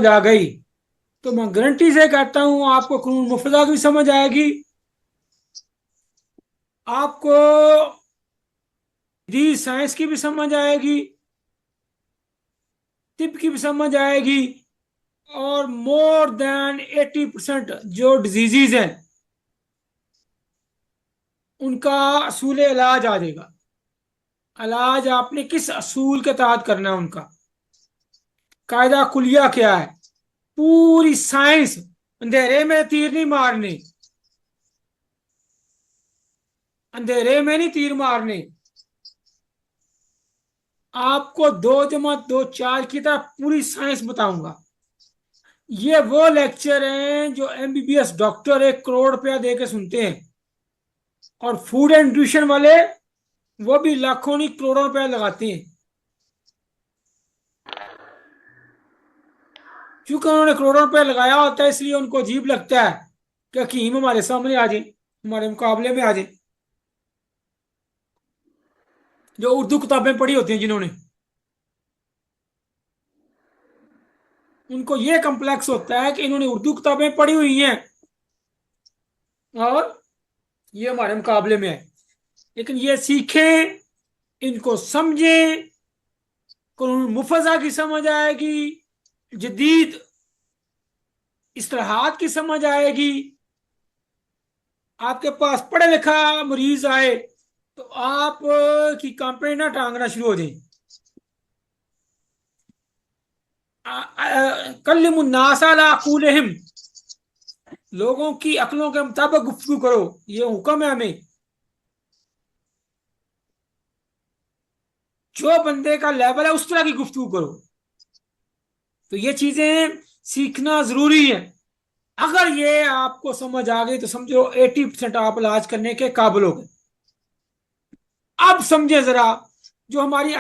आ गई तो मैं गारंटी से कहता हूं आपको कानून मुफदा की भी समझ आएगी, आपको दी साइंस की भी समझ आएगी, तिब की भी समझ आएगी, और मोर देन 80% जो डिजीजेज हैं उनका असूल इलाज आ जाएगा। इलाज आपने किस असूल के तहत करना है उनका, कायदा कुलिया क्या है, पूरी साइंस। अंधेरे में तीर नहीं मारने, अंधेरे में नहीं तीर मारने, आपको 2+2=4 की तरह पूरी साइंस बताऊंगा। ये वो लेक्चर हैं जो एमबीबीएस डॉक्टर 1 करोड़ रुपया दे के सुनते हैं, और फूड एंड न्यूट्रिशन वाले वो भी लाखों नहीं करोड़ों रुपया लगाते हैं। क्योंकि उन्होंने करोड़ों रुपया लगाया होता है इसलिए उनको अजीब लगता है कि हकीम हमारे सामने आ जाए, हमारे मुकाबले में आ जाए। जो उर्दू किताबें पढ़ी होती हैं जिन्होंने, उनको ये कम्प्लेक्स होता है कि इन्होंने उर्दू किताबें पढ़ी हुई हैं और ये हमारे मुकाबले में है। लेकिन ये सीखें, इनको समझें, कानून मुफजा की समझ आएगी, जदीद इस्लाहात की समझ आएगी। आपके पास पढ़ा लिखा मरीज आए तो आप की कंपनी ना टांगना शुरू हो जाए। कल्लिमुन्नास अला अक़ूलिहिम, लोगों की अक्लों के मुताबिक गुफ्तगू करो, ये हुक्म है हमें। जो बंदे का लेवल है उस तरह की गुफ्तगू करो। तो ये चीजें सीखना जरूरी है। अगर ये आपको समझ आ गई तो समझो 80% आप इलाज करने के काबिल हो गए। अब समझे जरा, जो हमारी